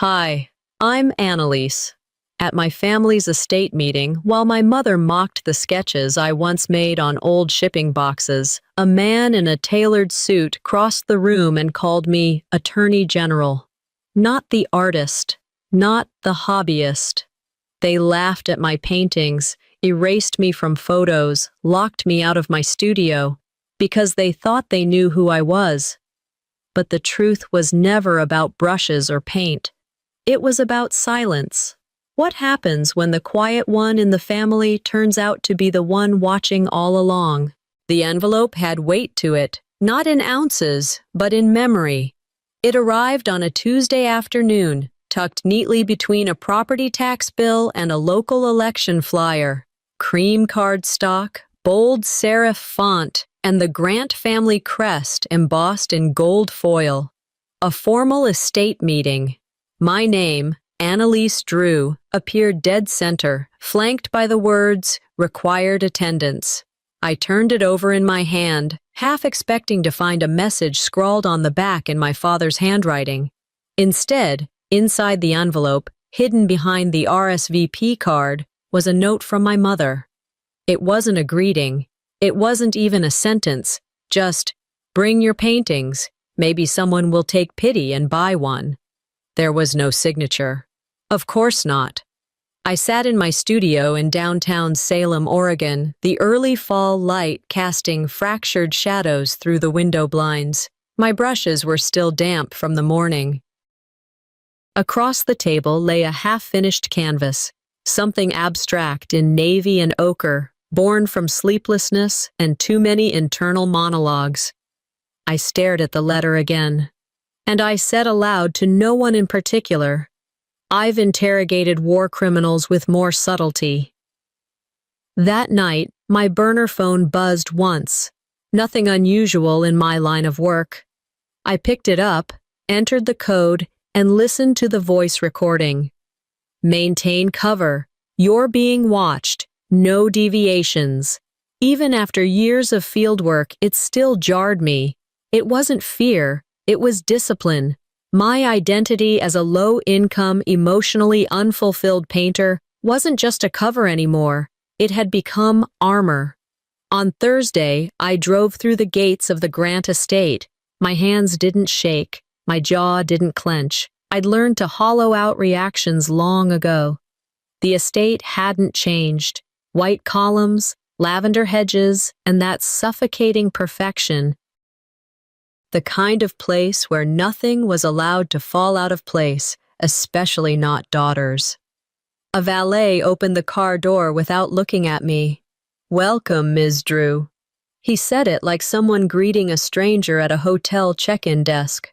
Hi, I'm Annalise. At my family's estate meeting, while my mother mocked the sketches I once made on old shipping boxes, a man in a tailored suit crossed the room and called me Attorney General. Not the artist, not the hobbyist. They laughed at my paintings, erased me from photos, locked me out of my studio, because they thought they knew who I was. But the truth was never about brushes or paint. It was about silence. What happens when the quiet one in the family turns out to be the one watching all along? The envelope had weight to it, not in ounces, but in memory. It arrived on a Tuesday afternoon, tucked neatly between a property tax bill and a local election flyer. Cream cardstock, bold serif font, and the Grant family crest embossed in gold foil. A formal estate meeting. My name, Annalise Drew, appeared dead center, flanked by the words, "Required attendance." I turned it over in my hand, half expecting to find a message scrawled on the back in my father's handwriting. Instead, inside the envelope, hidden behind the RSVP card, was a note from my mother. It wasn't a greeting. It wasn't even a sentence. Just, "Bring your paintings. Maybe someone will take pity and buy one." There was no signature. Of course not. I sat in my studio in downtown Salem, Oregon, the early fall light casting fractured shadows through the window blinds. My brushes were still damp from the morning. Across the table lay a half-finished canvas, something abstract in navy and ochre, born from sleeplessness and too many internal monologues. I stared at the letter again. And I said aloud to no one in particular, "I've interrogated war criminals with more subtlety." That night, my burner phone buzzed once. Nothing unusual in my line of work. I picked it up, entered the code, and listened to the voice recording. "Maintain cover. You're being watched. No deviations." Even after years of fieldwork, it still jarred me. It wasn't fear. It was discipline. My identity as a low-income, emotionally unfulfilled painter wasn't just a cover anymore. It had become armor. On Thursday, I drove through the gates of the Grant estate. My hands didn't shake. My jaw didn't clench. I'd learned to hollow out reactions long ago. The estate hadn't changed. White columns, lavender hedges, and that suffocating perfection. The kind of place where nothing was allowed to fall out of place, especially not daughters. A valet opened the car door without looking at me. "Welcome, Ms. Drew." He said it like someone greeting a stranger at a hotel check-in desk.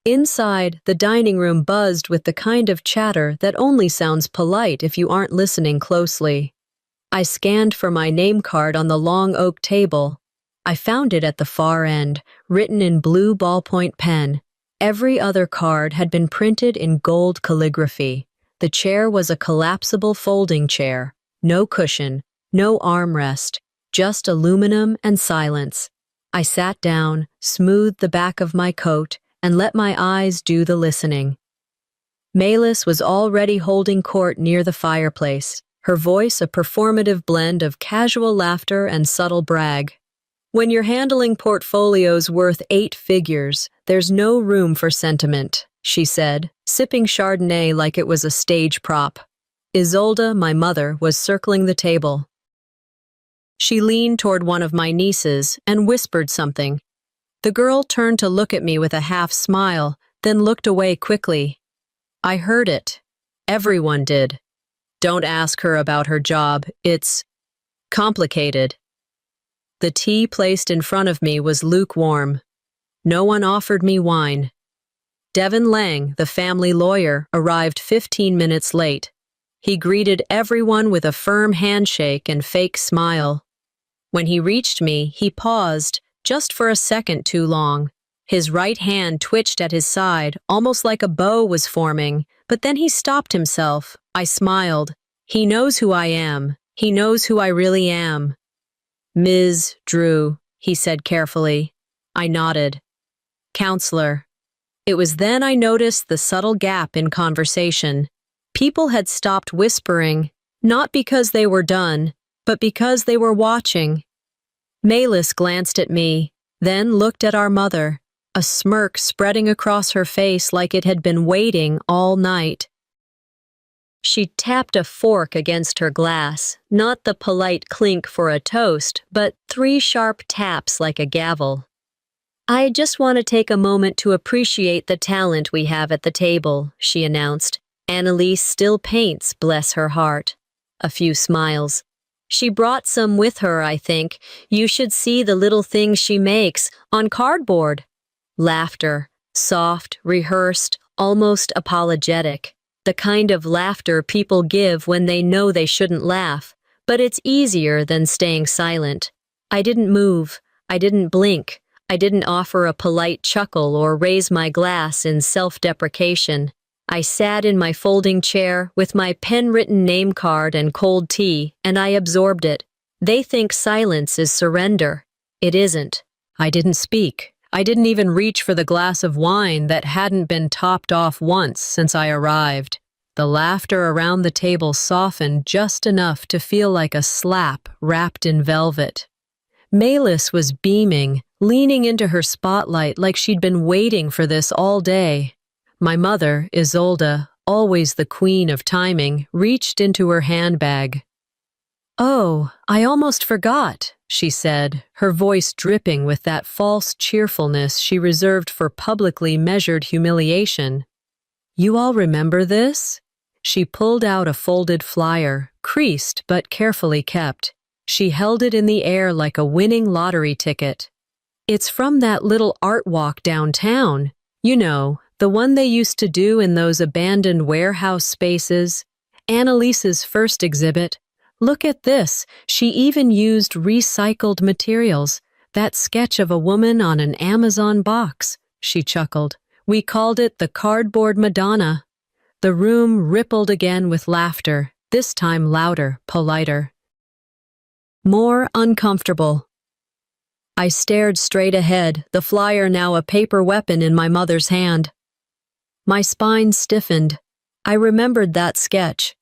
Inside, the dining room buzzed with the kind of chatter that only sounds polite if you aren't listening closely. I scanned for my name card on the long oak table. I found it at the far end, written in blue ballpoint pen. Every other card had been printed in gold calligraphy. The chair was a collapsible folding chair. No cushion, no armrest, just aluminum and silence. I sat down, smoothed the back of my coat, and let my eyes do the listening. Malis was already holding court near the fireplace, her voice a performative blend of casual laughter and subtle brag. "When you're handling portfolios worth 8 figures, there's no room for sentiment," she said, sipping Chardonnay like it was a stage prop. Isolde, my mother, was circling the table. She leaned toward one of my nieces and whispered something. The girl turned to look at me with a half smile, then looked away quickly. I heard it. Everyone did. "Don't ask her about her job. It's complicated." The tea placed in front of me was lukewarm. No one offered me wine. Devin Lang, the family lawyer, arrived 15 minutes late. He greeted everyone with a firm handshake and fake smile. When he reached me, he paused, just for a second too long. His right hand twitched at his side, almost like a bow was forming, but then he stopped himself. I smiled. He knows who I am. He knows who I really am. "Ms. Drew," he said carefully. I nodded. "Counselor." It was then I noticed the subtle gap in conversation. People had stopped whispering, not because they were done, but because they were watching. Malis glanced at me, then looked at our mother, a smirk spreading across her face like it had been waiting all night. She tapped a fork against her glass, not the polite clink for a toast, but 3 sharp taps like a gavel. "I just want to take a moment to appreciate the talent we have at the table," she announced. "Annalise still paints, bless her heart." A few smiles. "She brought some with her, I think. You should see the little things she makes, on cardboard." Laughter, soft, rehearsed, almost apologetic. The kind of laughter people give when they know they shouldn't laugh, but it's easier than staying silent. I didn't move. I didn't blink. I didn't offer a polite chuckle or raise my glass in self-deprecation. I sat in my folding chair with my pen-written name card and cold tea, and I absorbed it. They think silence is surrender. It isn't. I didn't speak. I didn't even reach for the glass of wine that hadn't been topped off once since I arrived. The laughter around the table softened just enough to feel like a slap wrapped in velvet. Malis was beaming, leaning into her spotlight like she'd been waiting for this all day. My mother, Isolde, always the queen of timing, reached into her handbag. "Oh, I almost forgot," she said, her voice dripping with that false cheerfulness she reserved for publicly measured humiliation. "You all remember this?" She pulled out a folded flyer, creased but carefully kept. She held it in the air like a winning lottery ticket. "It's from that little art walk downtown. You know, the one they used to do in those abandoned warehouse spaces. Annalise's first exhibit. Look at this, she even used recycled materials. That sketch of a woman on an Amazon box," she chuckled. "We called it the Cardboard Madonna." The room rippled again with laughter, this time louder, politer. More uncomfortable. I stared straight ahead, the flyer now a paper weapon in my mother's hand. My spine stiffened. I remembered that sketch.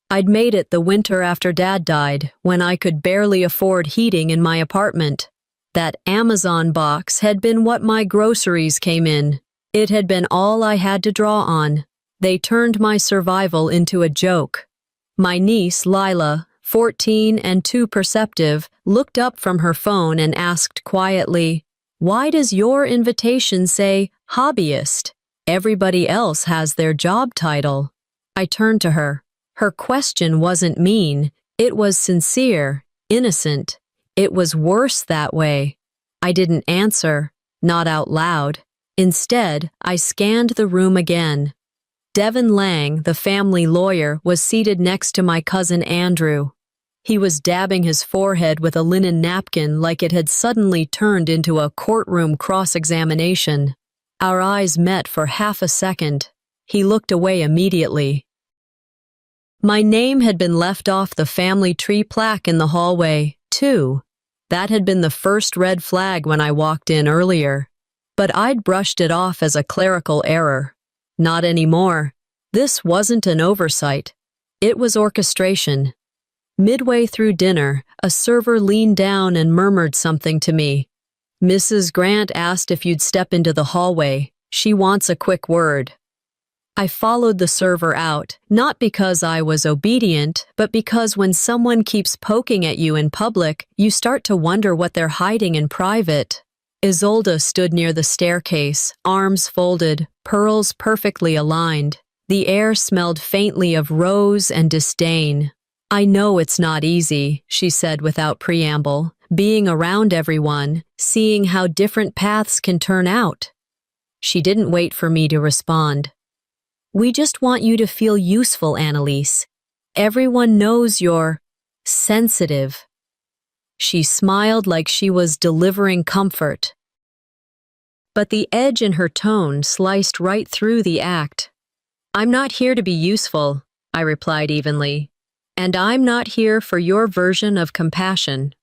I'd made it the winter after Dad died, when I could barely afford heating in my apartment. That Amazon box had been what my groceries came in. It had been all I had to draw on. They turned my survival into a joke. My niece, Lila, 14 and too perceptive, looked up from her phone and asked quietly, "Why does your invitation say hobbyist? Everybody else has their job title." I turned to her. Her question wasn't mean. It was sincere, innocent. It was worse that way. I didn't answer, not out loud. Instead, I scanned the room again. Devin Lang, the family lawyer, was seated next to my cousin Andrew. He was dabbing his forehead with a linen napkin like it had suddenly turned into a courtroom cross-examination. Our eyes met for half a second. He looked away immediately. My name had been left off the family tree plaque in the hallway, too. That had been the first red flag when I walked in earlier. But I'd brushed it off as a clerical error. Not anymore. This wasn't an oversight. It was orchestration. Midway through dinner, a server leaned down and murmured something to me. "Mrs. Grant asked if you'd step into the hallway. She wants a quick word." I followed the server out, not because I was obedient, but because when someone keeps poking at you in public, you start to wonder what they're hiding in private. Isolde stood near the staircase, arms folded, pearls perfectly aligned. The air smelled faintly of rose and disdain. "I know it's not easy," she said without preamble, "being around everyone, seeing how different paths can turn out." She didn't wait for me to respond. "We just want you to feel useful, Annalise. Everyone knows you're sensitive." She smiled like she was delivering comfort. But the edge in her tone sliced right through the act. "I'm not here to be useful," I replied evenly. "And I'm not here for your version of compassion."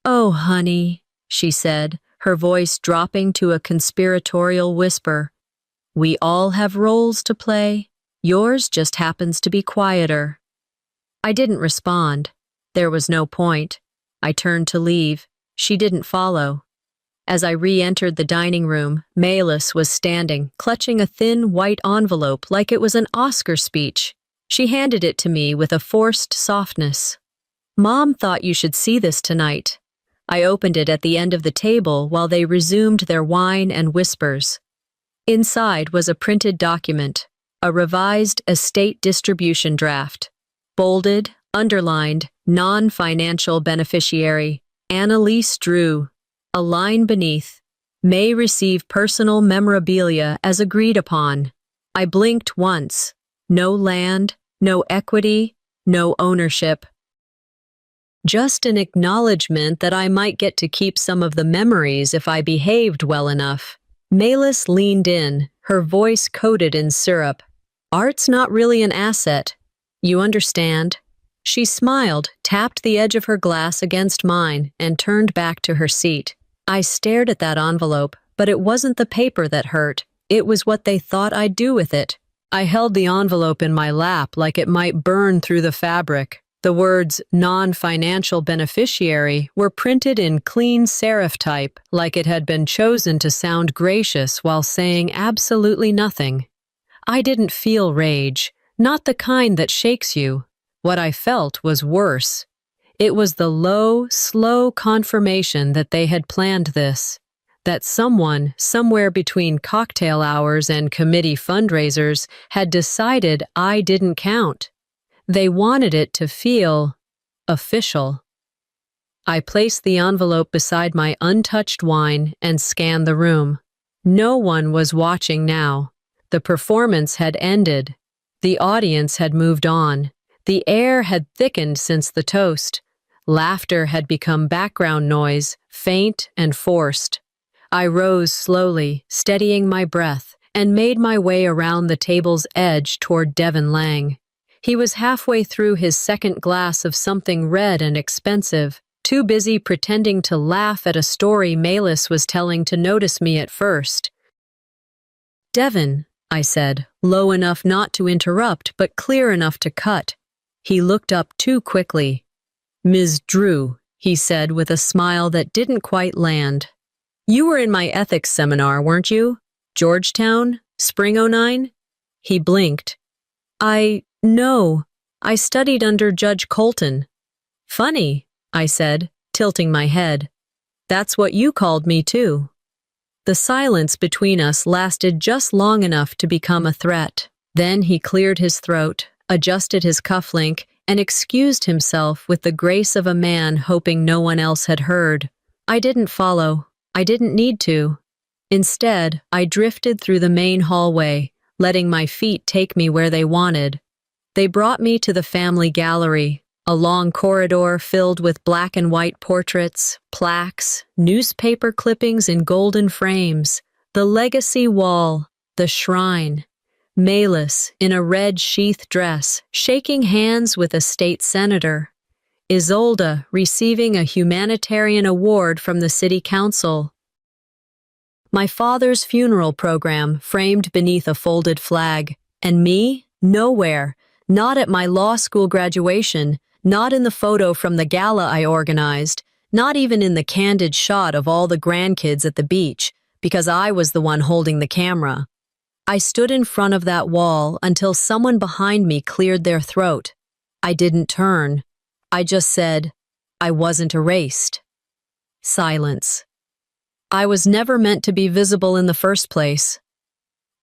"Oh, honey," she said, her voice dropping to a conspiratorial whisper. We all have roles to play. Yours just happens to be quieter. I didn't respond. There was no point. I turned to leave. She didn't follow. As I re-entered the dining room, Malis was standing, clutching a thin white envelope like it was an Oscar speech. She handed it to me with a forced softness. Mom thought you should see this tonight. I opened it at the end of the table while they resumed their wine and whispers. Inside was a printed document, a revised estate distribution draft. Bolded, underlined, non-financial beneficiary, Annalise Drew. A line beneath, may receive personal memorabilia as agreed upon. I blinked once. No land, no equity, no ownership. Just an acknowledgement that I might get to keep some of the memories if I behaved well enough. Malis leaned in, her voice coated in syrup. Art's not really an asset. You understand? She smiled, tapped the edge of her glass against mine, and turned back to her seat. I stared at that envelope, but it wasn't the paper that hurt. It was what they thought I'd do with it. I held the envelope in my lap like it might burn through the fabric. The words non-financial beneficiary were printed in clean serif type, like it had been chosen to sound gracious while saying absolutely nothing. I didn't feel rage, not the kind that shakes you. What I felt was worse. It was the low, slow confirmation that they had planned this, that someone, somewhere between cocktail hours and committee fundraisers, had decided I didn't count. They wanted it to feel official. I placed the envelope beside my untouched wine and scanned the room. No one was watching now. The performance had ended. The audience had moved on. The air had thickened since the toast. Laughter had become background noise, faint and forced. I rose slowly, steadying my breath, and made my way around the table's edge toward Devin Lang. He was halfway through his second glass of something red and expensive, too busy pretending to laugh at a story Malis was telling to notice me at first. Devin, I said, low enough not to interrupt but clear enough to cut. He looked up too quickly. Ms. Drew, he said with a smile that didn't quite land. You were in my ethics seminar, weren't you? Georgetown? Spring '09? He blinked. No, I studied under Judge Colton. Funny, I said, tilting my head. That's what you called me too. The silence between us lasted just long enough to become a threat. Then he cleared his throat, adjusted his cufflink, and excused himself with the grace of a man hoping no one else had heard. I didn't follow. I didn't need to. Instead, I drifted through the main hallway, letting my feet take me where they wanted. They brought me to the family gallery, a long corridor filled with black and white portraits, plaques, newspaper clippings in golden frames, the legacy wall, the shrine. Malis, in a red sheath dress, shaking hands with a state senator. Isolde, receiving a humanitarian award from the city council. My father's funeral program framed beneath a folded flag. And me? Nowhere. Not at my law school graduation, not in the photo from the gala I organized, not even in the candid shot of all the grandkids at the beach, because I was the one holding the camera. I stood in front of that wall until someone behind me cleared their throat. I didn't turn. I just said, I wasn't erased. Silence. I was never meant to be visible in the first place.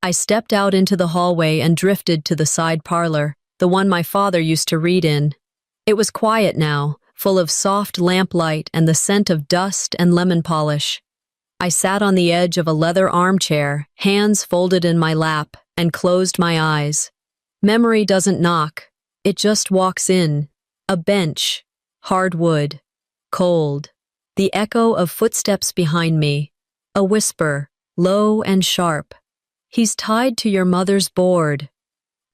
I stepped out into the hallway and drifted to the side parlor, the one my father used to read in. It was quiet now, full of soft lamplight and the scent of dust and lemon polish. I sat on the edge of a leather armchair, hands folded in my lap, and closed my eyes. Memory doesn't knock. It just walks in. A bench, hard wood, cold. The echo of footsteps behind me. A whisper, low and sharp. He's tied to your mother's board.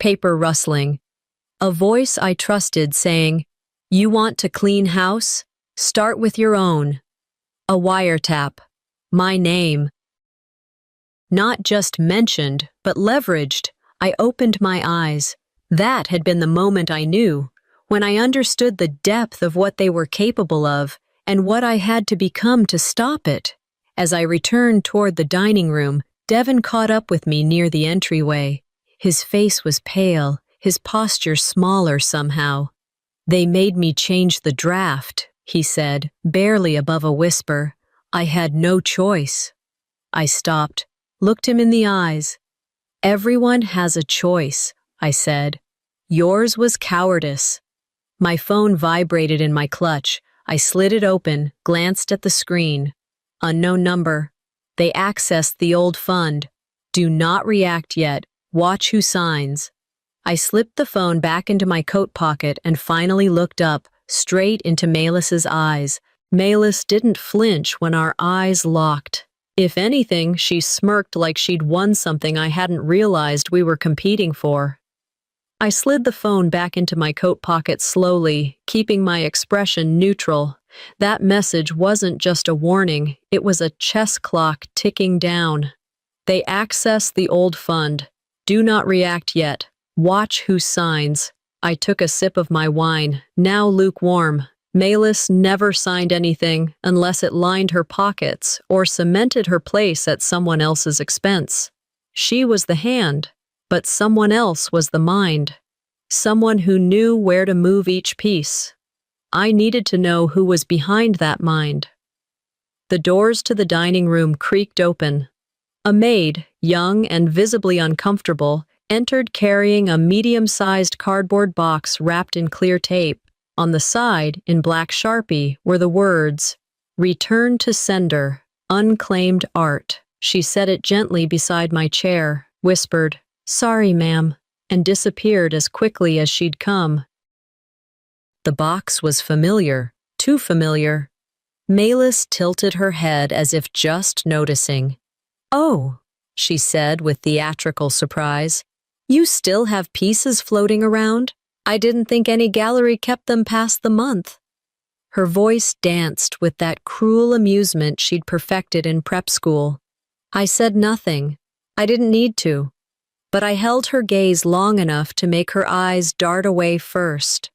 Paper rustling. A voice I trusted saying, You want to clean house? Start with your own. A wiretap. My name. Not just mentioned, but leveraged. I opened my eyes. That had been the moment I knew, when I understood the depth of what they were capable of and what I had to become to stop it. As I returned toward the dining room, Devin caught up with me near the entryway. His face was pale, his posture smaller somehow. "They made me change the draft," he said, barely above a whisper. "I had no choice." I stopped, looked him in the eyes. "Everyone has a choice," I said. "Yours was cowardice." My phone vibrated in my clutch. I slid it open, glanced at the screen. Unknown number. They accessed the old fund. "Do not react yet. Watch who signs." I slipped the phone back into my coat pocket and finally looked up, straight into Melis's eyes. Melis didn't flinch when our eyes locked. If anything, she smirked like she'd won something I hadn't realized we were competing for. I slid the phone back into my coat pocket slowly, keeping my expression neutral. That message wasn't just a warning, it was a chess clock ticking down. They accessed the old fund. Do not react yet. Watch who signs. I took a sip of my wine, now lukewarm. Melis never signed anything unless it lined her pockets or cemented her place at someone else's expense. She was the hand, but someone else was the mind. Someone who knew where to move each piece. I needed to know who was behind that mind. The doors to the dining room creaked open. A maid, young and visibly uncomfortable, entered carrying a medium-sized cardboard box wrapped in clear tape. On the side, in black Sharpie, were the words, "Return to sender, unclaimed art." She set it gently beside my chair, whispered, "Sorry, ma'am," and disappeared as quickly as she'd come. The box was familiar, too familiar. Melis tilted her head as if just noticing. "Oh," she said with theatrical surprise, "you still have pieces floating around? I didn't think any gallery kept them past the month." Her voice danced with that cruel amusement she'd perfected in prep school. I said nothing. I didn't need to. But I held her gaze long enough to make her eyes dart away first.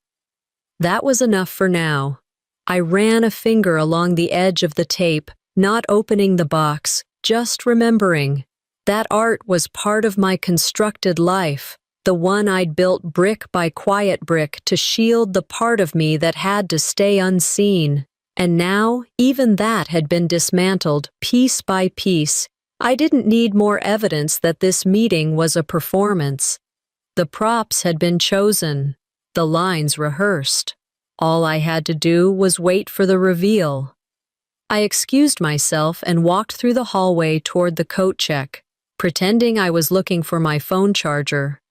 That was enough for now. I ran a finger along the edge of the tape, not opening the box, just remembering. That art was part of my constructed life, the one I'd built brick by quiet brick to shield the part of me that had to stay unseen. And now, even that had been dismantled, piece by piece. I didn't need more evidence that this meeting was a performance. The props had been chosen, the lines rehearsed. All I had to do was wait for the reveal. I excused myself and walked through the hallway toward the coat check, pretending I was looking for my phone charger.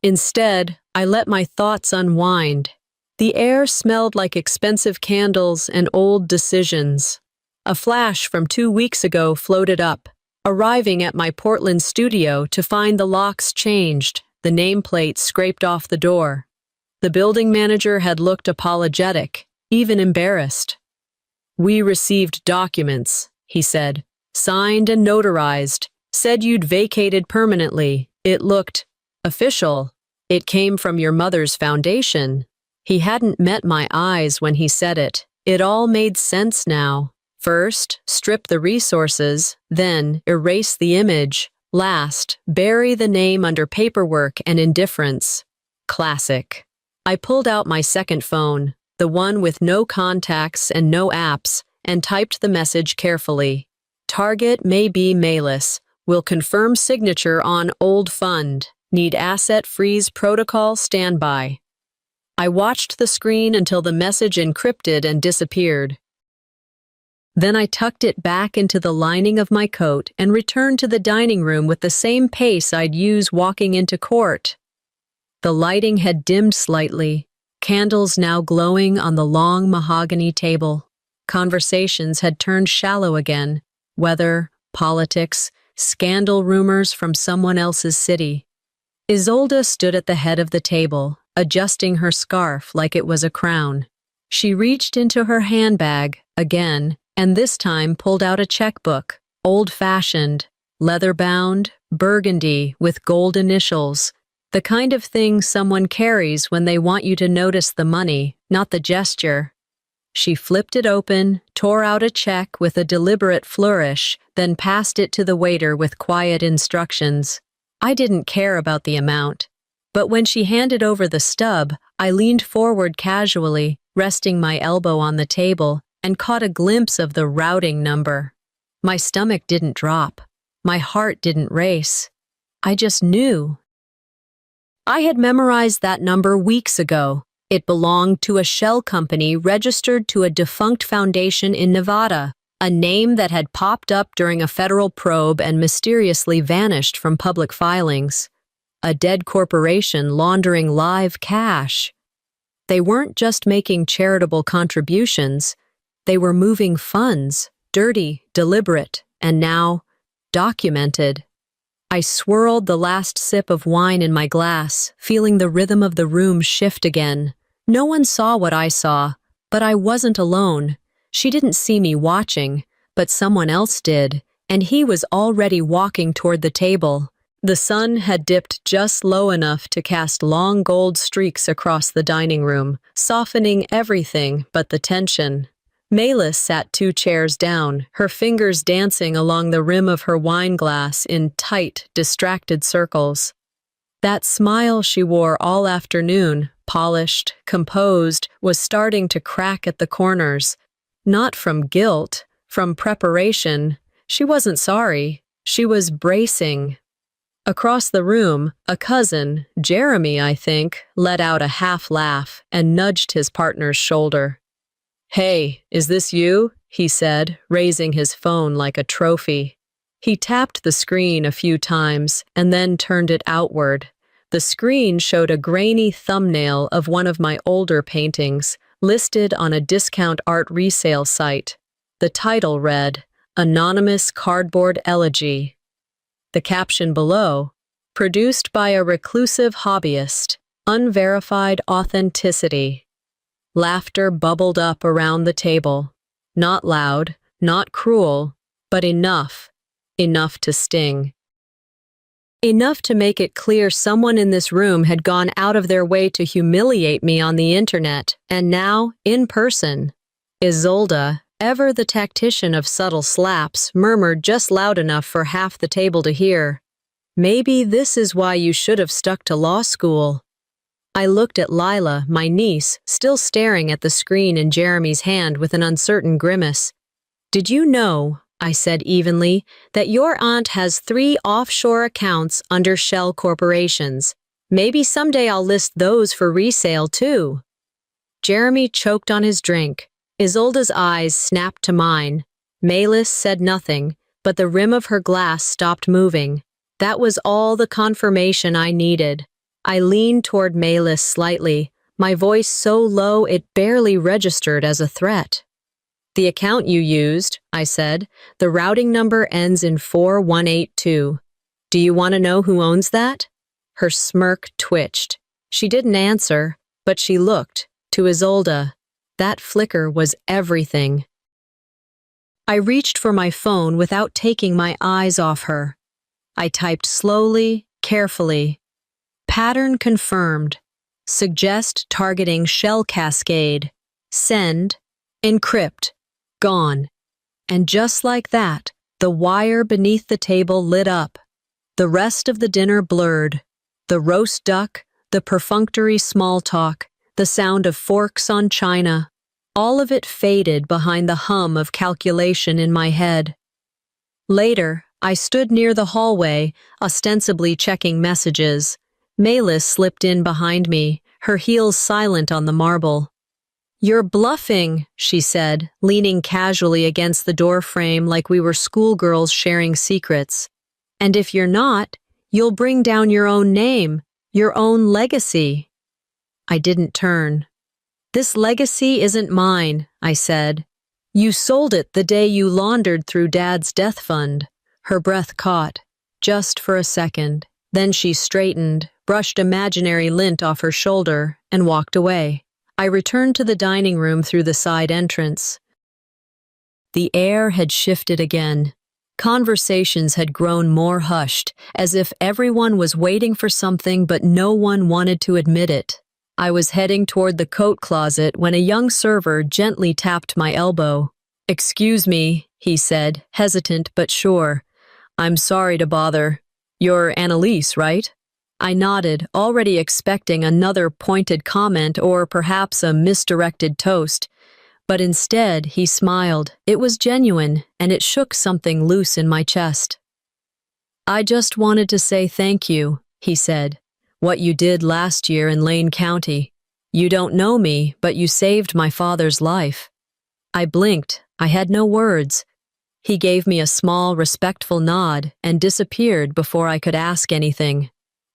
Instead, I let my thoughts unwind. The air smelled like expensive candles and old decisions. A flash from 2 weeks ago floated up, arriving at my Portland studio to find the locks changed, the nameplate scraped off the door. The building manager had looked apologetic, even embarrassed. "We received documents," he said, "signed and notarized. Said you'd vacated permanently. It looked official. It came from your mother's foundation." He hadn't met my eyes when he said it. It all made sense now. First, strip the resources, then erase the image. Last, bury the name under paperwork and indifference. Classic. I pulled out my second phone, the one with no contacts and no apps, and typed the message carefully. Target may be Melis. Will confirm signature on old fund. Need asset freeze protocol standby. I watched the screen until the message encrypted and disappeared. Then I tucked it back into the lining of my coat and returned to the dining room with the same pace I'd use walking into court. The lighting had dimmed slightly, candles now glowing on the long mahogany table. Conversations had turned shallow again, weather, politics, scandal rumors from someone else's city. Isolde stood at the head of the table, adjusting her scarf like it was a crown. She reached into her handbag, again, and this time pulled out a checkbook, old-fashioned, leather-bound, burgundy with gold initials, the kind of thing someone carries when they want you to notice the money, not the gesture. She flipped it open, tore out a check with a deliberate flourish, then passed it to the waiter with quiet instructions. I didn't care about the amount. But when she handed over the stub, I leaned forward casually, resting my elbow on the table, and caught a glimpse of the routing number. My stomach didn't drop. My heart didn't race. I just knew. I had memorized that number weeks ago. It belonged to a shell company registered to a defunct foundation in Nevada, a name that had popped up during a federal probe and mysteriously vanished from public filings. A dead corporation laundering live cash. They weren't just making charitable contributions, they were moving funds, dirty, deliberate, and now documented. I swirled the last sip of wine in my glass, feeling the rhythm of the room shift again. No one saw what I saw, but I wasn't alone. She didn't see me watching, but someone else did, and he was already walking toward the table. The sun had dipped just low enough to cast long gold streaks across the dining room, softening everything but the tension. Malis sat 2 chairs down, her fingers dancing along the rim of her wine glass in tight, distracted circles. That smile she wore all afternoon, polished, composed, was starting to crack at the corners. Not from guilt, from preparation. She wasn't sorry. She was bracing. Across the room, a cousin, Jeremy, I think, let out a half laugh and nudged his partner's shoulder. "Hey, is this you?" he said, raising his phone like a trophy. He tapped the screen a few times and then turned it outward. The screen showed a grainy thumbnail of one of my older paintings, listed on a discount art resale site. The title read, "Anonymous Cardboard Elegy." The caption below, "Produced by a reclusive hobbyist, unverified authenticity." Laughter bubbled up around the table. Not loud, not cruel, but enough to sting. Enough to make it clear someone in this room had gone out of their way to humiliate me on the internet, and now, in person. Isolde, ever the tactician of subtle slaps, murmured just loud enough for half the table to hear, "Maybe this is why you should have stuck to law school." I looked at Lila, my niece, still staring at the screen in Jeremy's hand with an uncertain grimace. "Did you know," I said evenly, "that your aunt has 3 offshore accounts under shell corporations? Maybe someday I'll list those for resale too." Jeremy choked on his drink. Isolde's eyes snapped to mine. Malis said nothing, but the rim of her glass stopped moving. That was all the confirmation I needed. I leaned toward Malis slightly, my voice so low it barely registered as a threat. "The account you used," I said, "the routing number ends in 4182. Do you want to know who owns that?" Her smirk twitched. She didn't answer, but she looked, to Isolde. That flicker was everything. I reached for my phone without taking my eyes off her. I typed slowly, carefully. Pattern confirmed. Suggest targeting shell cascade. Send. Encrypt. Gone. And just like that, the wire beneath the table lit up. The rest of the dinner blurred. The roast duck, the perfunctory small talk, the sound of forks on china. All of it faded behind the hum of calculation in my head. Later, I stood near the hallway, ostensibly checking messages. Malis slipped in behind me, her heels silent on the marble. "You're bluffing," she said, leaning casually against the doorframe like we were schoolgirls sharing secrets. "And if you're not, you'll bring down your own name, your own legacy." I didn't turn. "This legacy isn't mine," I said. "You sold it the day you laundered through Dad's death fund." Her breath caught, just for a second. Then she straightened, brushed imaginary lint off her shoulder, and walked away. I returned to the dining room through the side entrance. The air had shifted again. Conversations had grown more hushed, as if everyone was waiting for something but no one wanted to admit it. I was heading toward the coat closet when a young server gently tapped my elbow. "Excuse me," he said, hesitant but sure. "I'm sorry to bother. You're Annalise, right?" I nodded, already expecting another pointed comment or perhaps a misdirected toast. But instead, he smiled. It was genuine, and it shook something loose in my chest. "I just wanted to say thank you," he said. "What you did last year in Lane County. You don't know me, but you saved my father's life." I blinked. I had no words. He gave me a small, respectful nod and disappeared before I could ask anything.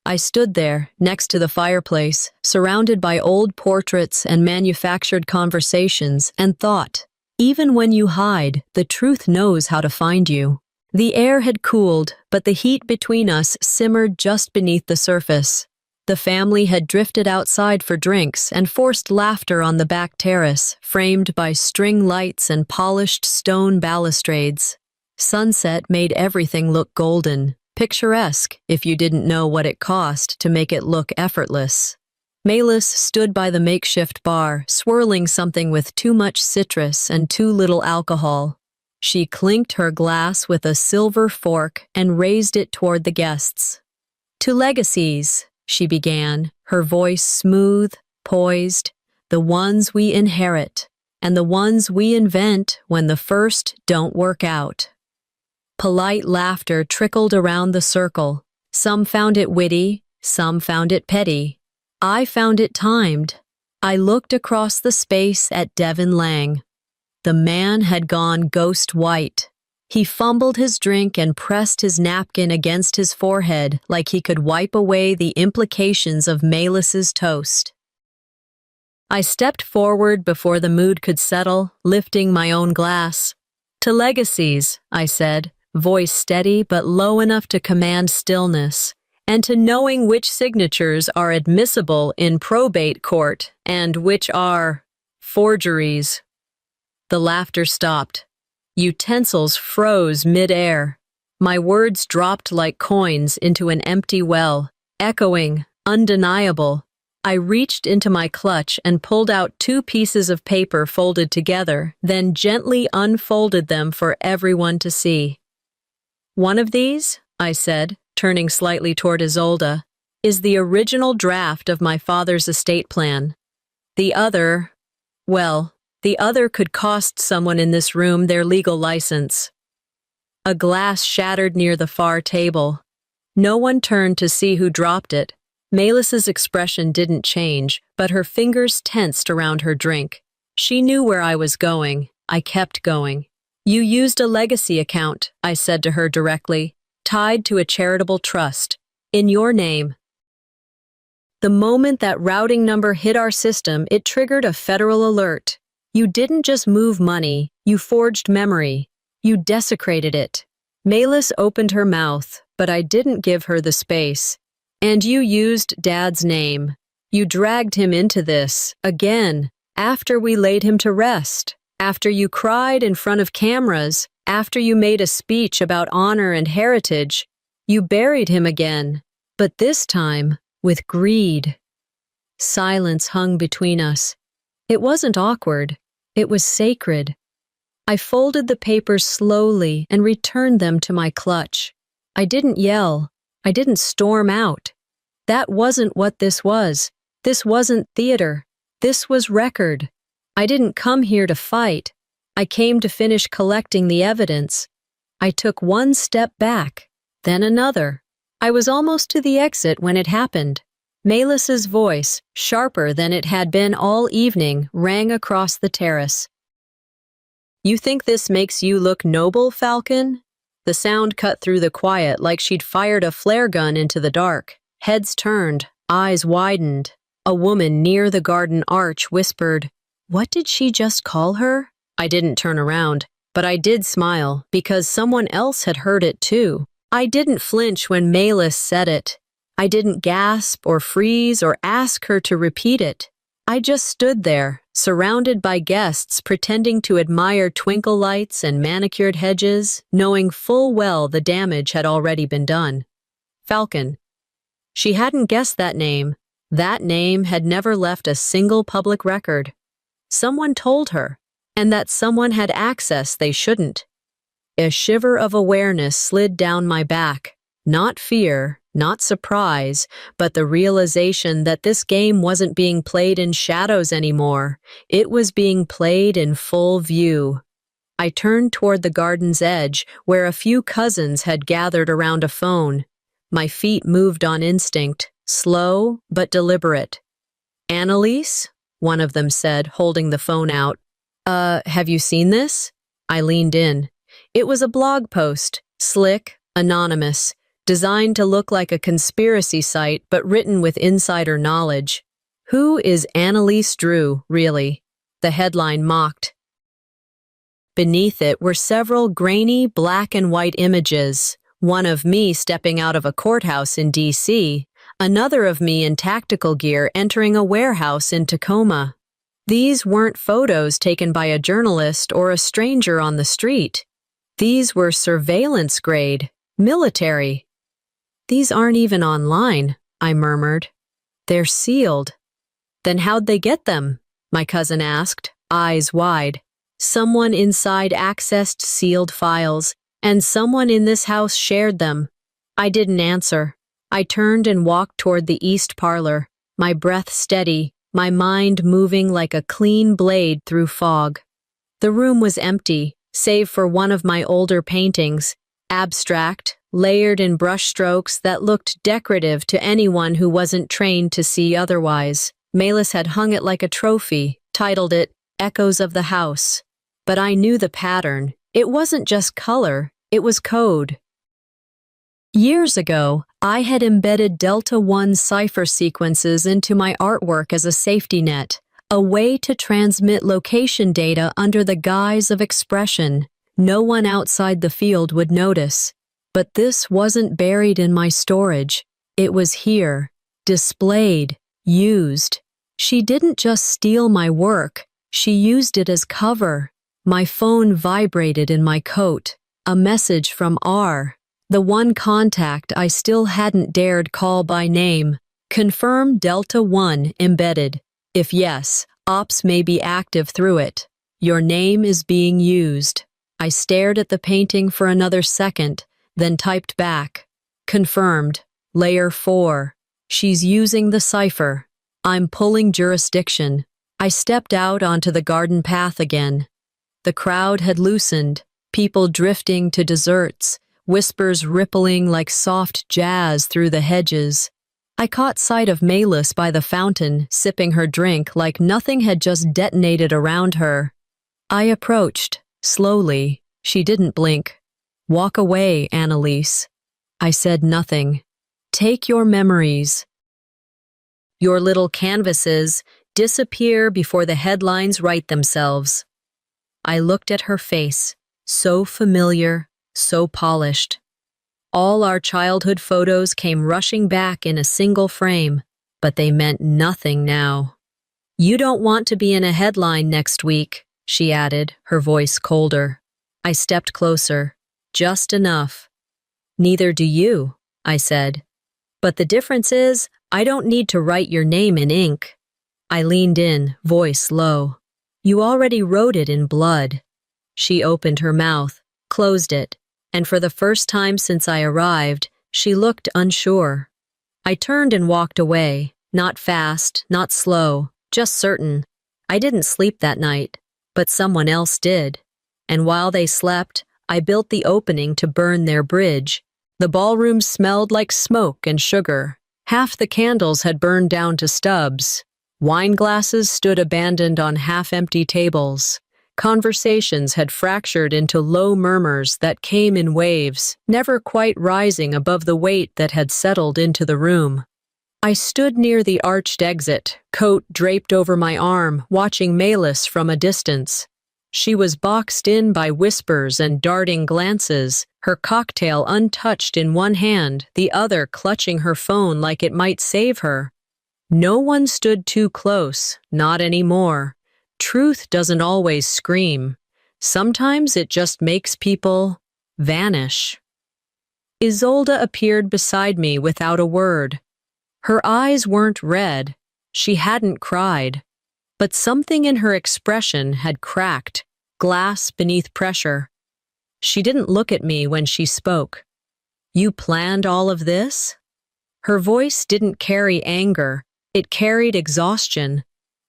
I stood there, next to the fireplace, surrounded by old portraits and manufactured conversations, and thought, even when you hide, the truth knows how to find you. The air had cooled, but the heat between us simmered just beneath the surface. The family had drifted outside for drinks and forced laughter on the back terrace, framed by string lights and polished stone balustrades. Sunset made everything look golden. Picturesque, if you didn't know what it cost to make it look effortless. Malis stood by the makeshift bar, swirling something with too much citrus and too little alcohol. She clinked her glass with a silver fork and raised it toward the guests. "To legacies," she began, her voice smooth, poised, "the ones we inherit, and the ones we invent when the first don't work out." Polite laughter trickled around the circle. Some found it witty, some found it petty. I found it timed. I looked across the space at Devin Lang. The man had gone ghost white. He fumbled his drink and pressed his napkin against his forehead like he could wipe away the implications of Malis's toast. I stepped forward before the mood could settle, lifting my own glass. "To legacies," I said, voice steady but low enough to command stillness, "and to knowing which signatures are admissible in probate court and which are forgeries." The laughter stopped. Utensils froze mid-air. My words dropped like coins into an empty well, echoing, undeniable. I reached into my clutch and pulled out 2 pieces of paper folded together, then gently unfolded them for everyone to see. "One of these," I said, turning slightly toward Isolde, "is the original draft of my father's estate plan. The other, well, the other could cost someone in this room their legal license." A glass shattered near the far table. No one turned to see who dropped it. Malis's expression didn't change, but her fingers tensed around her drink. She knew where I was going. I kept going. "You used a legacy account," I said to her directly, "tied to a charitable trust. In your name." The moment that routing number hit our system, it triggered a federal alert. You didn't just move money, you forged memory. You desecrated it. Malis opened her mouth, but I didn't give her the space. "And you used Dad's name. You dragged him into this, again, after we laid him to rest. After you cried in front of cameras, after you made a speech about honor and heritage, you buried him again, but this time with greed." Silence hung between us. It wasn't awkward. It was sacred. I folded the papers slowly and returned them to my clutch. I didn't yell. I didn't storm out. That wasn't what this was. This wasn't theater. This was record. I didn't come here to fight. I came to finish collecting the evidence. I took one step back, then another. I was almost to the exit when it happened. Malis's voice, sharper than it had been all evening, rang across the terrace. "You think this makes you look noble, Falcon?" The sound cut through the quiet like she'd fired a flare gun into the dark. Heads turned, eyes widened. A woman near the garden arch whispered, "What did she just call her?" I didn't turn around, but I did smile because someone else had heard it too. I didn't flinch when Malis said it. I didn't gasp or freeze or ask her to repeat it. I just stood there, surrounded by guests pretending to admire twinkle lights and manicured hedges, knowing full well the damage had already been done. Falcon. She hadn't guessed that name. That name had never left a single public record. Someone told her, and that someone had access they shouldn't. A shiver of awareness slid down my back. Not fear, not surprise, but the realization that this game wasn't being played in shadows anymore. It was being played in full view. I turned toward the garden's edge, where a few cousins had gathered around a phone. My feet moved on instinct, slow but deliberate. "Annalise?" one of them said, holding the phone out. Have you seen this?" I leaned in. It was a blog post, slick, anonymous, designed to look like a conspiracy site but written with insider knowledge. "Who is Annalise Drew, really?" the headline mocked. Beneath it were several grainy black and white images, one of me stepping out of a courthouse in D.C., another of me in tactical gear entering a warehouse in Tacoma. These weren't photos taken by a journalist or a stranger on the street. These were surveillance grade, military. "These aren't even online," I murmured. "They're sealed." "Then how'd they get them?" my cousin asked, eyes wide. "Someone inside accessed sealed files, and someone in this house shared them." I didn't answer. I turned and walked toward the east parlor, my breath steady, my mind moving like a clean blade through fog. The room was empty, save for one of my older paintings, abstract, layered in brushstrokes that looked decorative to anyone who wasn't trained to see otherwise. Melis had hung it like a trophy, titled it Echoes of the House. But I knew the pattern. It wasn't just color, it was code. Years ago, I had embedded Delta One cipher sequences into my artwork as a safety net, a way to transmit location data under the guise of expression. No one outside the field would notice. But this wasn't buried in my storage. It was here, displayed, used. She didn't just steal my work, she used it as cover. My phone vibrated in my coat. A message from R, the one contact I still hadn't dared call by name. "Confirm Delta One embedded. If yes, ops may be active through it. Your name is being used." I stared at the painting for another second, then typed back. "Confirmed. Layer 4. She's using the cipher. I'm pulling jurisdiction." I stepped out onto the garden path again. The crowd had loosened, people drifting to desserts, whispers rippling like soft jazz through the hedges. I caught sight of Melis by the fountain, sipping her drink like nothing had just detonated around her. I approached, slowly. She didn't blink. "Walk away, Annalise." I said nothing. "Take your memories, your little canvases, disappear before the headlines write themselves." I looked at her face, so familiar, so polished. All our childhood photos came rushing back in a single frame, but they meant nothing now. "You don't want to be in a headline next week," she added, her voice colder. I stepped closer. "Just enough." "Neither do you," I said. "But the difference is, I don't need to write your name in ink." I leaned in, voice low. "You already wrote it in blood." She opened her mouth, closed it, and for the first time since I arrived, she looked unsure. I turned and walked away, not fast, not slow, just certain. I didn't sleep that night, but someone else did. And while they slept, I built the opening to burn their bridge. The ballroom smelled like smoke and sugar. Half the candles had burned down to stubs. Wine glasses stood abandoned on half-empty tables. Conversations had fractured into low murmurs that came in waves, never quite rising above the weight that had settled into the room. I stood near the arched exit, coat draped over my arm, watching Melis from a distance. She was boxed in by whispers and darting glances, her cocktail untouched in one hand, the other clutching her phone like it might save her. No one stood too close, not anymore. Truth doesn't always scream. Sometimes it just makes people vanish. Isolde appeared beside me without a word. Her eyes weren't red. She hadn't cried. But something in her expression had cracked, glass beneath pressure. She didn't look at me when she spoke. "You planned all of this?" Her voice didn't carry anger. It carried exhaustion.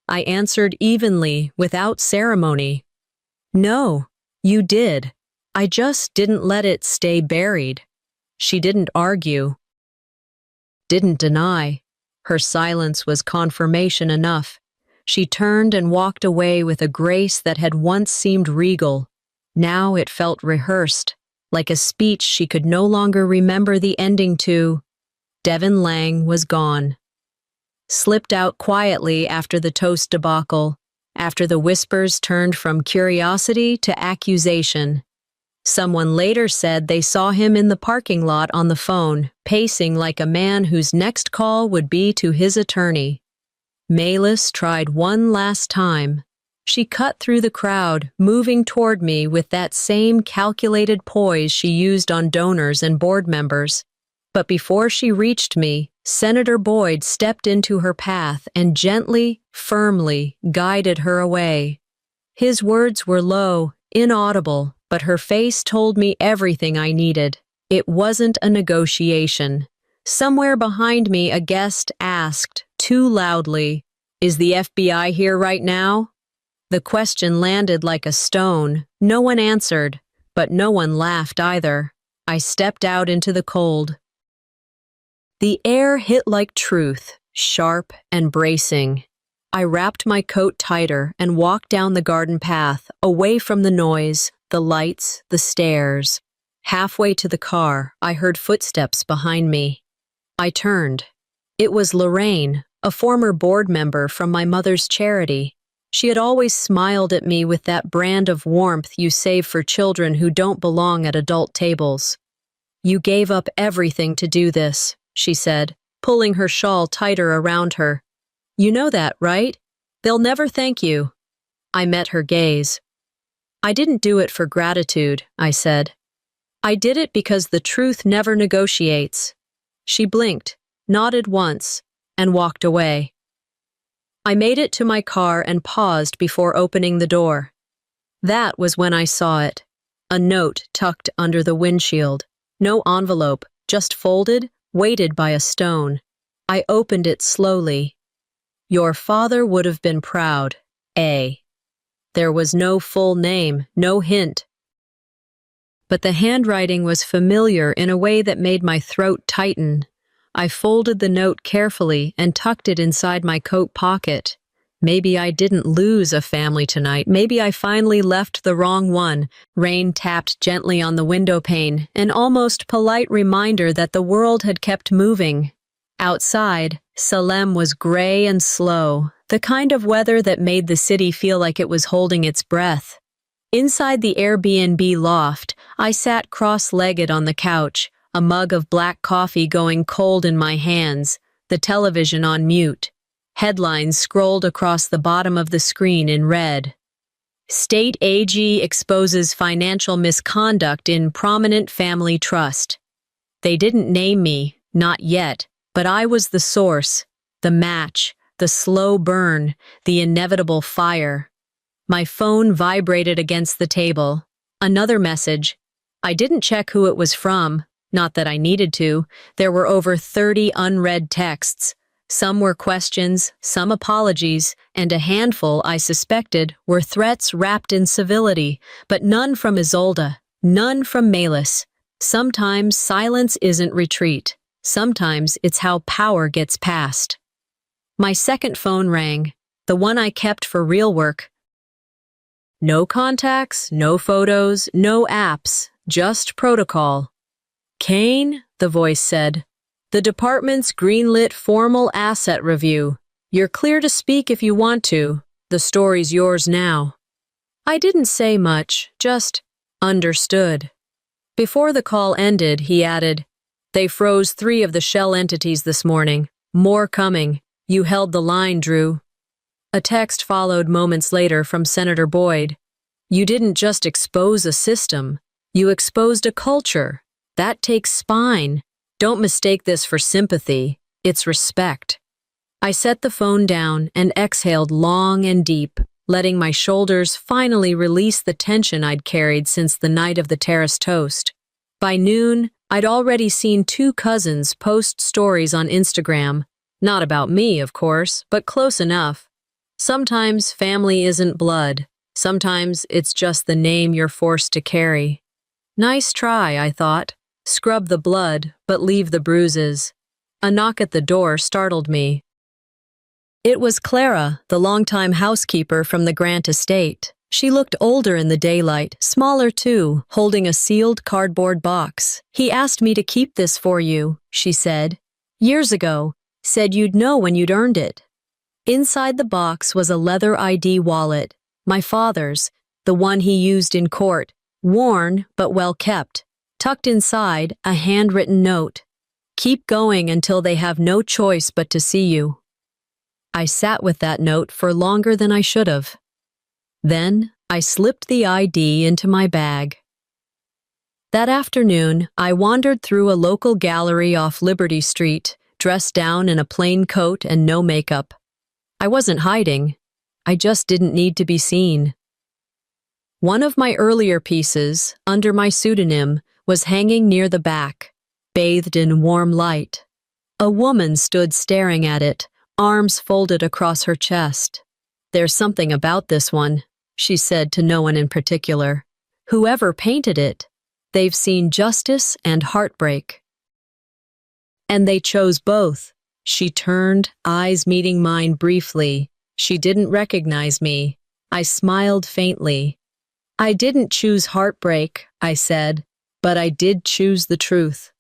I answered evenly, without ceremony. "No, you did. I just didn't let it stay buried." She didn't argue, didn't deny. Her silence was confirmation enough. She turned and walked away with a grace that had once seemed regal. Now it felt rehearsed, like a speech she could no longer remember the ending to. Devin Lang was gone. Slipped out quietly after the toast debacle, after the whispers turned from curiosity to accusation. Someone later said they saw him in the parking lot on the phone, pacing like a man whose next call would be to his attorney. Maylis tried one last time. She cut through the crowd, moving toward me with that same calculated poise she used on donors and board members. But before she reached me, Senator Boyd stepped into her path and gently, firmly guided her away. His words were low, inaudible, but her face told me everything I needed. It wasn't a negotiation. Somewhere behind me, a guest asked, too loudly, "Is the FBI here right now?" The question landed like a stone. No one answered, but no one laughed either. I stepped out into the cold. The air hit like truth, sharp and bracing. I wrapped my coat tighter and walked down the garden path, away from the noise, the lights, the stairs. Halfway to the car, I heard footsteps behind me. I turned. It was Lorraine, a former board member from my mother's charity. She had always smiled at me with that brand of warmth you save for children who don't belong at adult tables. "You gave up everything to do this," she said, pulling her shawl tighter around her. "You know that, right? They'll never thank you." I met her gaze. "I didn't do it for gratitude," I said. "I did it because the truth never negotiates." She blinked, nodded once, and walked away. I made it to my car and paused before opening the door. That was when I saw it. A note tucked under the windshield. No envelope, just folded, weighted by a stone. I opened it slowly. "Your father would have been proud, A." There was no full name, no hint. But the handwriting was familiar in a way that made my throat tighten. I folded the note carefully and tucked it inside my coat pocket. Maybe I didn't lose a family tonight. Maybe I finally left the wrong one. Rain tapped gently on the window pane, an almost polite reminder that the world had kept moving. Outside, Salem was gray and slow, the kind of weather that made the city feel like it was holding its breath. Inside the Airbnb loft, I sat cross-legged on the couch, a mug of black coffee going cold in my hands, the television on mute. Headlines scrolled across the bottom of the screen in red. State AG exposes financial misconduct in prominent family trust. They didn't name me, not yet, but I was the source, the match, the slow burn, the inevitable fire. My phone vibrated against the table. Another message. I didn't check who it was from. Not that I needed to. There were over 30 unread texts. Some were questions, some apologies, and a handful, I suspected, were threats wrapped in civility, but none from Isolde, none from Maylis. Sometimes silence isn't retreat. Sometimes it's how power gets passed. My second phone rang, the one I kept for real work. No contacts, no photos, no apps, just protocol. "Kane," the voice said, "the department's greenlit formal asset review. You're clear to speak if you want to. The story's yours now." I didn't say much, just understood. Before the call ended, he added, "They froze 3 of the shell entities this morning. More coming. You held the line, Drew. A text followed moments later from Senator Boyd. You didn't just expose a system, you exposed a culture. That takes spine. Don't mistake this for sympathy, it's respect. I set the phone down and exhaled long and deep, letting my shoulders finally release the tension I'd carried since the night of the terrace toast. By noon, I'd already seen 2 cousins post stories on Instagram. Not about me, of course, but close enough. Sometimes family isn't blood. Sometimes it's just the name you're forced to carry. Nice try, I thought. Scrub the blood, but leave the bruises. A knock at the door startled me. It was Clara, the longtime housekeeper from the Grant estate. She looked older in the daylight, smaller too, holding a sealed cardboard box. He asked me to keep this for you, she said. Years ago, said you'd know when you'd earned it. Inside the box was a leather ID wallet, my father's, the one he used in court, worn but well kept. Tucked inside, a handwritten note. Keep going until they have no choice but to see you. I sat with that note for longer than I should have. Then, I slipped the ID into my bag. That afternoon, I wandered through a local gallery off Liberty Street, dressed down in a plain coat and no makeup. I wasn't hiding. I just didn't need to be seen. One of my earlier pieces, under my pseudonym, was hanging near the back, bathed in warm light. A woman stood staring at it, arms folded across her chest. There's something about this one, she said to no one in particular. Whoever painted it, they've seen justice and heartbreak. And they chose both. She turned, eyes meeting mine briefly. She didn't recognize me. I smiled faintly. I didn't choose heartbreak, I said, but I did choose the truth.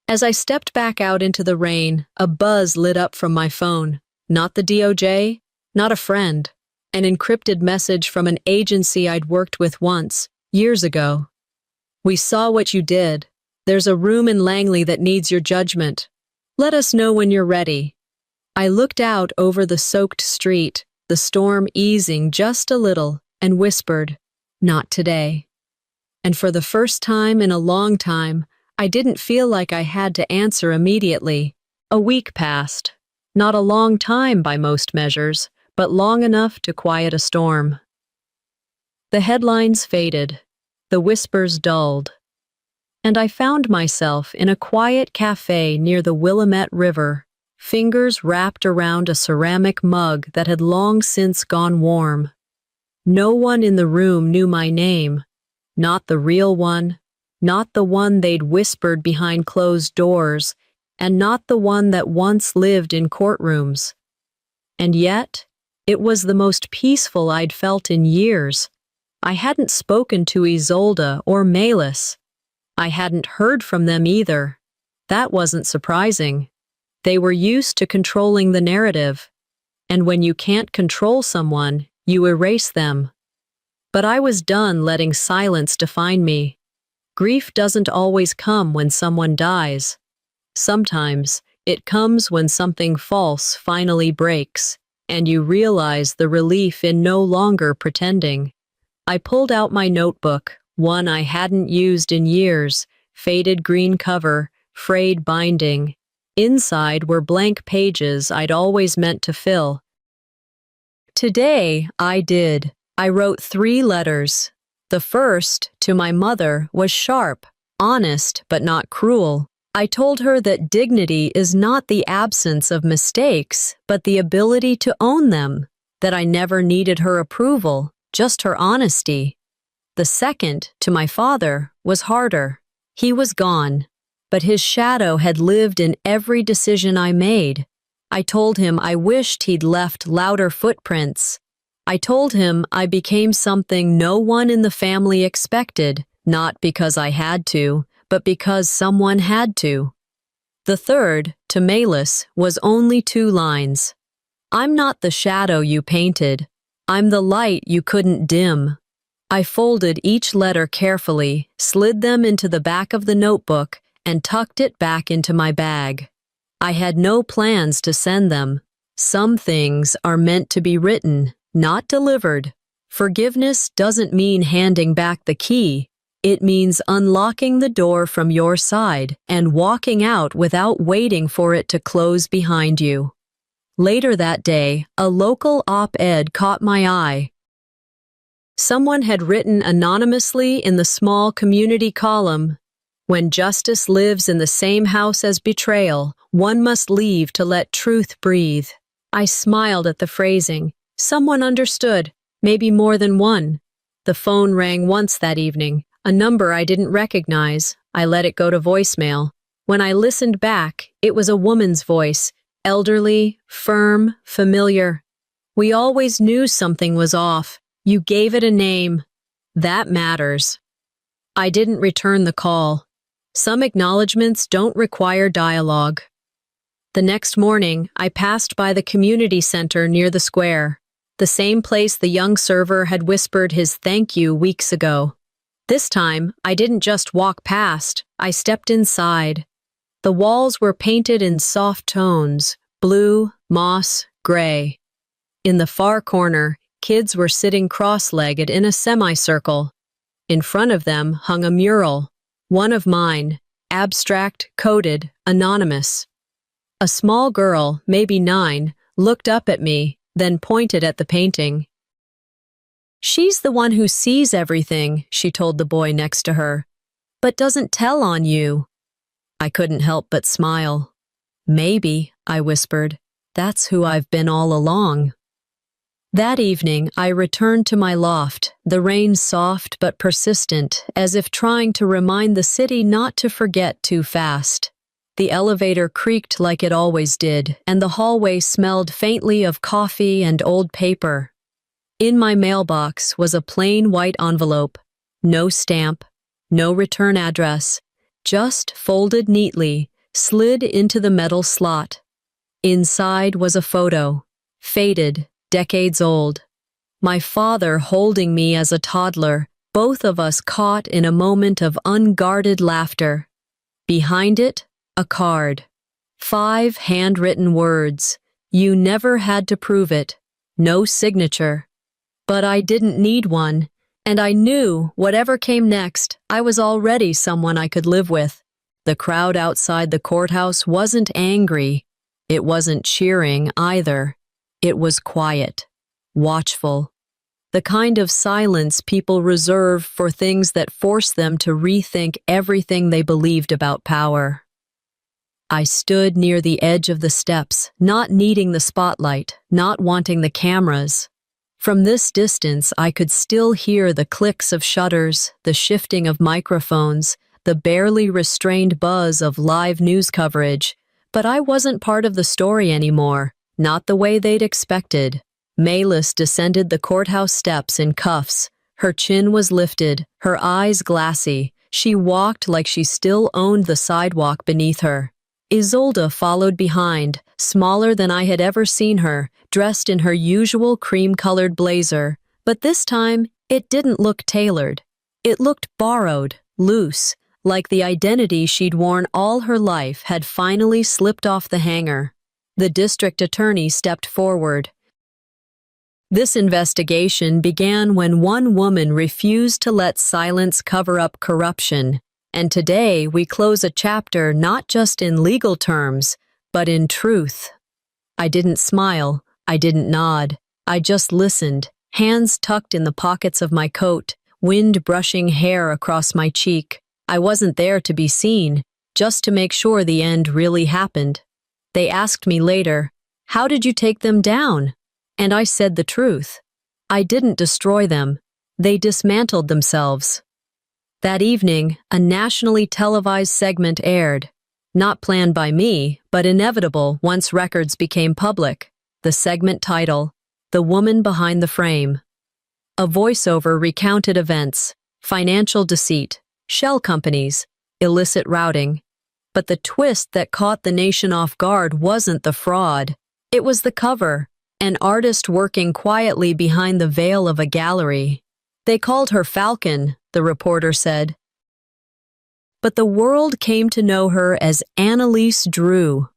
As I stepped back out into the rain, a buzz lit up from my phone. Not the DOJ, not a friend. An encrypted message from an agency I'd worked with once, years ago. We saw what you did. There's a room in Langley that needs your judgment. Let us know when you're ready. I looked out over the soaked street, the storm easing just a little, and whispered, "Not today." And for the first time in a long time, I didn't feel like I had to answer immediately. A week passed. Not a long time by most measures, but long enough to quiet a storm. The headlines faded. The whispers dulled. And I found myself in a quiet cafe near the Willamette River, fingers wrapped around a ceramic mug that had long since gone warm. No one in the room knew my name. Not the real one, not the one they'd whispered behind closed doors, and not the one that once lived in courtrooms. And yet, it was the most peaceful I'd felt in years. I hadn't spoken to Isolde or Melis. I hadn't heard from them either. That wasn't surprising. They were used to controlling the narrative. And when you can't control someone, you erase them. But I was done letting silence define me. Grief doesn't always come when someone dies. Sometimes, it comes when something false finally breaks, and you realize the relief in no longer pretending. I pulled out my notebook, one I hadn't used in years, faded green cover, frayed binding. Inside were blank pages I'd always meant to fill. Today, I did. I wrote 3 letters. The first, to my mother, was sharp, honest, but not cruel. I told her that dignity is not the absence of mistakes, but the ability to own them, that I never needed her approval, just her honesty. The second, to my father, was harder. He was gone, but his shadow had lived in every decision I made. I told him I wished he'd left louder footprints. I told him I became something no one in the family expected, not because I had to, but because someone had to. The third, to Melis, was only 2 lines. I'm not the shadow you painted. I'm the light you couldn't dim. I folded each letter carefully, slid them into the back of the notebook, and tucked it back into my bag. I had no plans to send them. Some things are meant to be written, not delivered. Forgiveness doesn't mean handing back the key. It means unlocking the door from your side and walking out without waiting for it to close behind you. Later that day, a local op-ed caught my eye. Someone had written anonymously in the small community column, "When justice lives in the same house as betrayal, one must leave to let truth breathe." I smiled at the phrasing. Someone understood, maybe more than one. The phone rang once that evening, a number I didn't recognize. I let it go to voicemail. When I listened back, it was a woman's voice, elderly, firm, familiar. "We always knew something was off. You gave it a name. That matters." I didn't return the call. Some acknowledgments don't require dialogue. The next morning, I passed by the community center near the square, the same place the young server had whispered his thank you weeks ago. This time, I didn't just walk past, I stepped inside. The walls were painted in soft tones, blue, moss, gray. In the far corner, kids were sitting cross-legged in a semicircle. In front of them hung a mural, one of mine, abstract, coded, anonymous. A small girl, maybe 9, looked up at me, then pointed at the painting. "She's the one who sees everything," she told the boy next to her, "but doesn't tell on you." I couldn't help but smile. "Maybe," I whispered, "that's who I've been all along." That evening, I returned to my loft, the rain soft but persistent, as if trying to remind the city not to forget too fast. The elevator creaked like it always did, and the hallway smelled faintly of coffee and old paper. In my mailbox was a plain white envelope, no stamp, no return address, just folded neatly, slid into the metal slot. Inside was a photo, faded, decades old. My father holding me as a toddler, both of us caught in a moment of unguarded laughter. Behind it, a card. 5 handwritten words. You never had to prove it. No signature. But I didn't need one, and I knew whatever came next, I was already someone I could live with. The crowd outside the courthouse wasn't angry. It wasn't cheering either. It was quiet, watchful. The kind of silence people reserve for things that force them to rethink everything they believed about power. I stood near the edge of the steps, not needing the spotlight, not wanting the cameras. From this distance, I could still hear the clicks of shutters, the shifting of microphones, the barely restrained buzz of live news coverage. But I wasn't part of the story anymore, not the way they'd expected. Maylis descended the courthouse steps in cuffs. Her chin was lifted, her eyes glassy. She walked like she still owned the sidewalk beneath her. Isolde followed behind, smaller than I had ever seen her, dressed in her usual cream-colored blazer. But this time, it didn't look tailored. It looked borrowed, loose, like the identity she'd worn all her life had finally slipped off the hanger. The district attorney stepped forward. This investigation began when one woman refused to let silence cover up corruption. And today we close a chapter not just in legal terms, but in truth. I didn't smile, I didn't nod, I just listened, hands tucked in the pockets of my coat, wind brushing hair across my cheek. I wasn't there to be seen, just to make sure the end really happened. They asked me later, "How did you take them down?" And I said the truth. I didn't destroy them. They dismantled themselves. That evening, a nationally televised segment aired. Not planned by me, but inevitable once records became public. The segment title, "The Woman Behind the Frame." A voiceover recounted events, financial deceit, shell companies, illicit routing. But the twist that caught the nation off guard wasn't the fraud. It was the cover, an artist working quietly behind the veil of a gallery. They called her Falcon, the reporter said. But the world came to know her as Annalise Drew.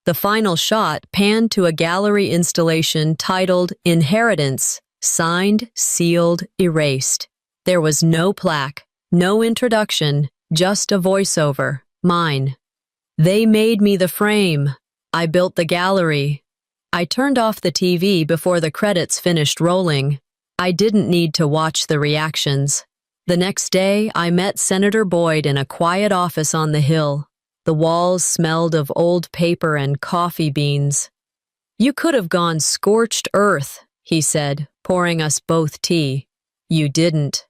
The final shot panned to a gallery installation titled Inheritance, signed, sealed, erased. There was no plaque, no introduction, just a voiceover, mine. They made me the frame. I built the gallery. I turned off the TV before the credits finished rolling. I didn't need to watch the reactions. The next day, I met Senator Boyd in a quiet office on the Hill. The walls smelled of old paper and coffee beans. "You could have gone scorched earth," he said, pouring us both tea. "You didn't."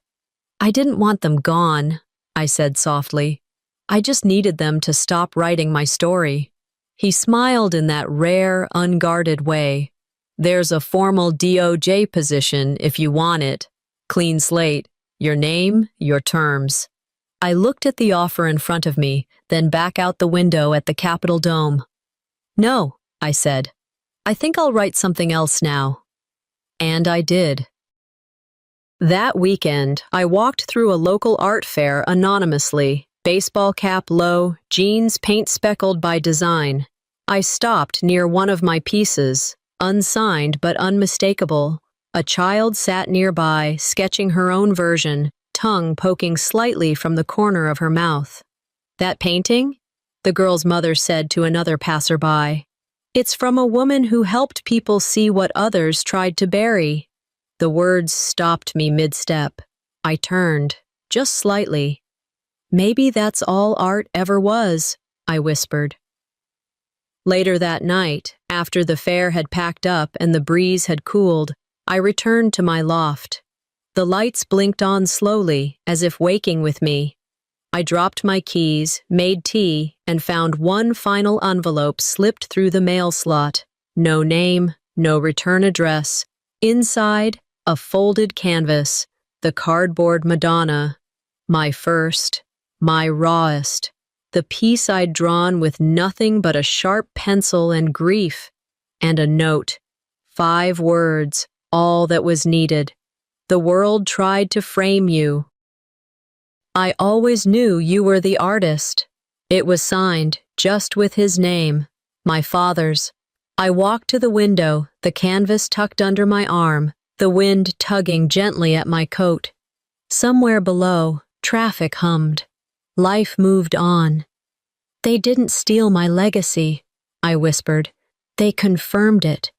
"I didn't want them gone," I said softly. "I just needed them to stop writing my story." He smiled in that rare, unguarded way. "There's a formal DOJ position if you want it. Clean slate. Your name, your terms." I looked at the offer in front of me, then back out the window at the Capitol Dome. "No," I said. "I think I'll write something else now." And I did. That weekend, I walked through a local art fair anonymously, baseball cap low, jeans paint-speckled by design. I stopped near one of my pieces, unsigned but unmistakable. A child sat nearby, sketching her own version, tongue poking slightly from the corner of her mouth. "That painting?" the girl's mother said to another passerby. "It's from a woman who helped people see what others tried to bury." The words stopped me mid-step. I turned, just slightly. "Maybe that's all art ever was," I whispered. Later that night, after the fair had packed up and the breeze had cooled, I returned to my loft. The lights blinked on slowly, as if waking with me. I dropped my keys, made tea, and found one final envelope slipped through the mail slot. No name, no return address. Inside, a folded canvas, the cardboard Madonna. My first, my rawest. The piece I'd drawn with nothing but a sharp pencil and grief. And a note. 5 words. All that was needed. "The world tried to frame you. I always knew you were the artist." It was signed, just with his name, my father's. I walked to the window, the canvas tucked under my arm, the wind tugging gently at my coat. Somewhere below, traffic hummed. Life moved on. "They didn't steal my legacy," I whispered. "They confirmed it.